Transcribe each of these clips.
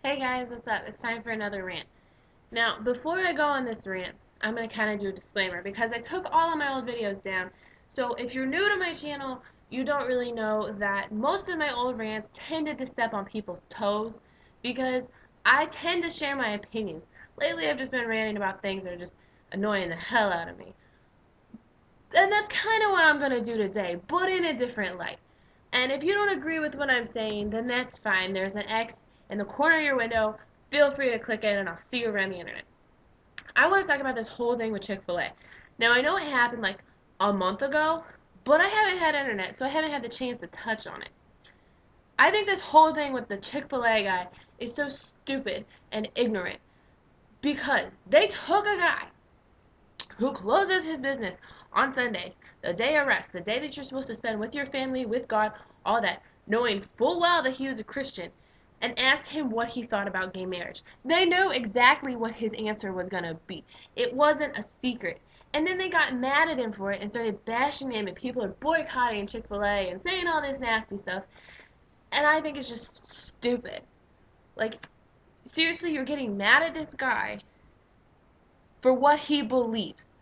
Hey guys, what's up? It's time for another rant. Now, before I go on this rant, I'm going to kind of do a disclaimer because I took all of my old videos down. So if you're new to my channel, you don't really know that most of my old rants tended to step on people's toes because I tend to share my opinions. Lately, I've just been ranting about things that are just annoying the hell out of me. And that's kind of what I'm going to do today, but in a different light. And if you don't agree with what I'm saying, then that's fine. There's an X in the corner of your window. Feel free to click it, and I'll see you around the internet. I want to talk about this whole thing with Chick-Fil-A. Now, I know it happened like a month ago, but I haven't had internet, so I haven't had the chance to touch on it. I think this whole thing with the Chick-Fil-A guy is so stupid and ignorant because they took a guy who closes his business on Sundays, the day of rest, the day that you're supposed to spend with your family, with God, all that, knowing full well that he was a Christian, and asked him what he thought about gay marriage. They knew exactly what his answer was going to be. It wasn't a secret. And then they got mad at him for it and started bashing him, and people are boycotting Chick-fil-A and saying all this nasty stuff. And I think it's just stupid. Like, seriously, you're getting mad at this guy for what he believes,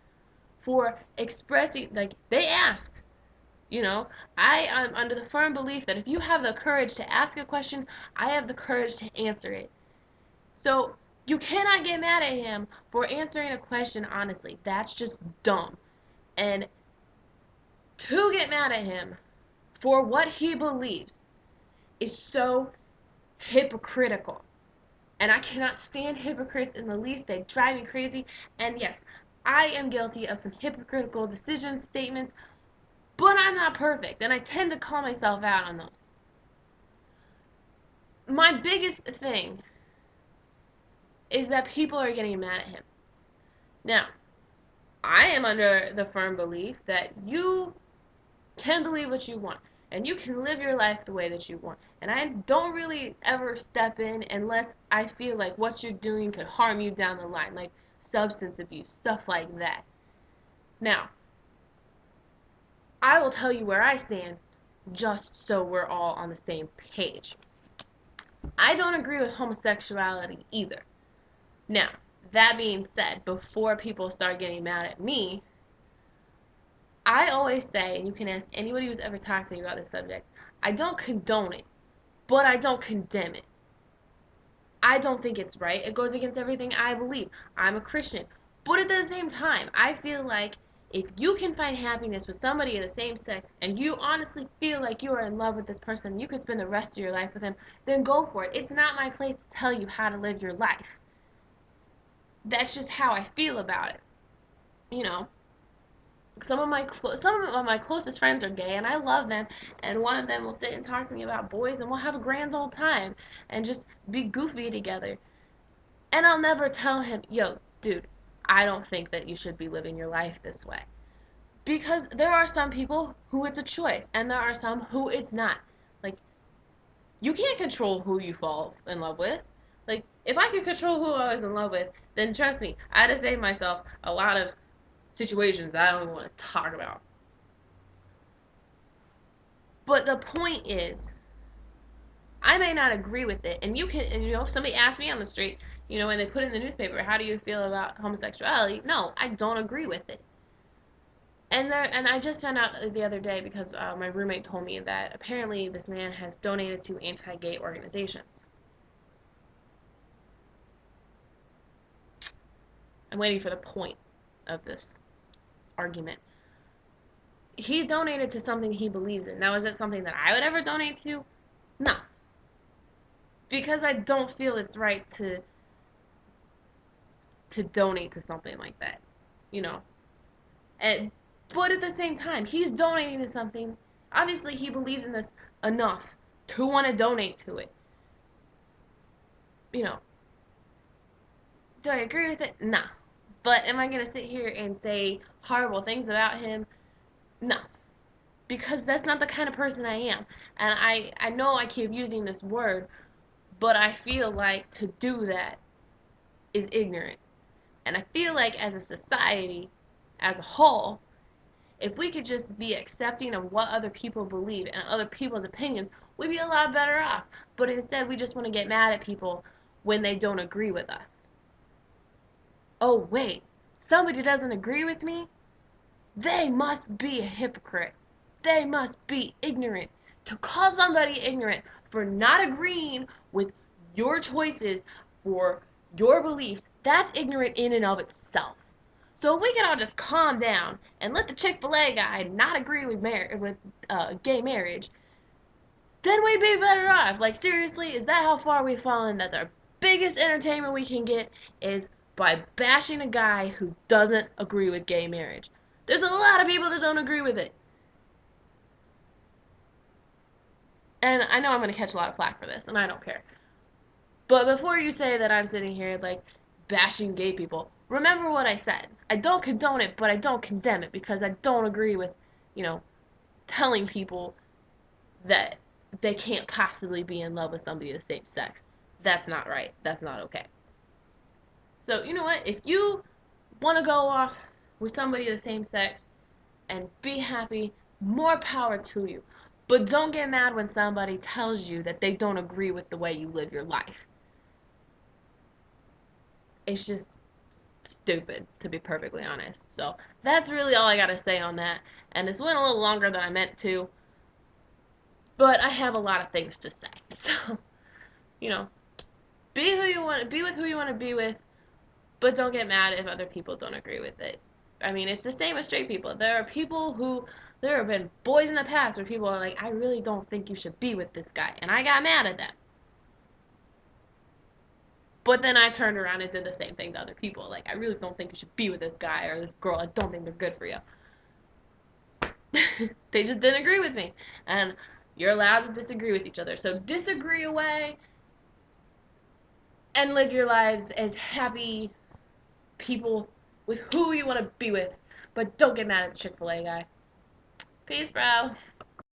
for expressing, like, they asked, I am under the firm belief that if you have the courage to ask a question, I have the courage to answer it. So you cannot get mad at him for answering a question honestly. That's just dumb. And to get mad at him for what he believes is so hypocritical. And I cannot stand hypocrites in the least. They drive me crazy. And yes, I am guilty of some hypocritical decisions, statements, but I'm not perfect, and I tend to call myself out on those. My biggest thing is that people are getting mad at him. Now, I am under the firm belief that you can believe what you want, and you can live your life the way that you want. And I don't really ever step in unless I feel like what you're doing could harm you down the line, like substance abuse, stuff like that. Now, I will tell you where I stand just so we're all on the same page. I don't agree with homosexuality either. Now, that being said, before people start getting mad at me, I always say, and you can ask anybody who's ever talked to me about this subject, I don't condone it, but I don't condemn it. I don't think it's right. It goes against everything I believe. I'm a Christian. But at the same time, I feel like if you can find happiness with somebody of the same sex and you honestly feel like you are in love with this person, you can spend the rest of your life with him, then go for it. It's not my place to tell you how to live your life. That's just how I feel about it. You know, some of my closest friends are gay and I love them, and one of them will sit and talk to me about boys and we'll have a grand old time and just be goofy together. And I'll never tell him, yo, dude, I don't think that you should be living your life this way. Because there are some people who it's a choice, and there are some who it's not. Like, you can't control who you fall in love with. Like, if I could control who I was in love with, then trust me, I'd have saved myself a lot of situations that I don't even want to talk about. But the point is, I may not agree with it, and if somebody asks me on the street, when they put in the newspaper, how do you feel about homosexuality? No, I don't agree with it. And I just found out the other day because my roommate told me that apparently this man has donated to anti-gay organizations. I'm waiting for the point of this argument. He donated to something he believes in. Now, is it something that I would ever donate to? No. Because I don't feel it's right to donate to something like that. You know. And but at the same time, he's donating to something. Obviously, he believes in this enough to want to donate to it. You know. Do I agree with it? Nah. But am I going to sit here and say horrible things about him? No. Because that's not the kind of person I am. And I know I keep using this word, but I feel like to do that is ignorant. And I feel like as a society, as a whole, if we could just be accepting of what other people believe and other people's opinions, we'd be a lot better off. But instead, we just want to get mad at people when they don't agree with us. Oh, wait, somebody doesn't agree with me? They must be a hypocrite. They must be ignorant. To call somebody ignorant for not agreeing with your choices, for your beliefs, that's ignorant in and of itself. So if we can all just calm down and let the Chick-fil-A guy not agree with gay marriage, then we'd be better off. Like, seriously, is that how far we've fallen? That the biggest entertainment we can get is by bashing a guy who doesn't agree with gay marriage. There's a lot of people that don't agree with it. And I know I'm going to catch a lot of flack for this, and I don't care. But before you say that I'm sitting here, like, bashing gay people, remember what I said. I don't condone it, but I don't condemn it because I don't agree with, you know, telling people that they can't possibly be in love with somebody of the same sex. That's not right. That's not okay. So, you know what? If you want to go off with somebody of the same sex and be happy, more power to you. But don't get mad when somebody tells you that they don't agree with the way you live your life. It's just stupid, to be perfectly honest. So that's really all I gotta say on that. And this went a little longer than I meant to, but I have a lot of things to say. So, you know, be who you want, be with who you want to be with, but don't get mad if other people don't agree with it. I mean, it's the same with straight people. There have been boys in the past where people are like, I really don't think you should be with this guy, and I got mad at them. But then I turned around and did the same thing to other people. Like, I really don't think you should be with this guy or this girl. I don't think they're good for you. They just didn't agree with me. And you're allowed to disagree with each other. So disagree away and live your lives as happy people with who you want to be with. But don't get mad at the Chick-fil-A guy. Peace, bro.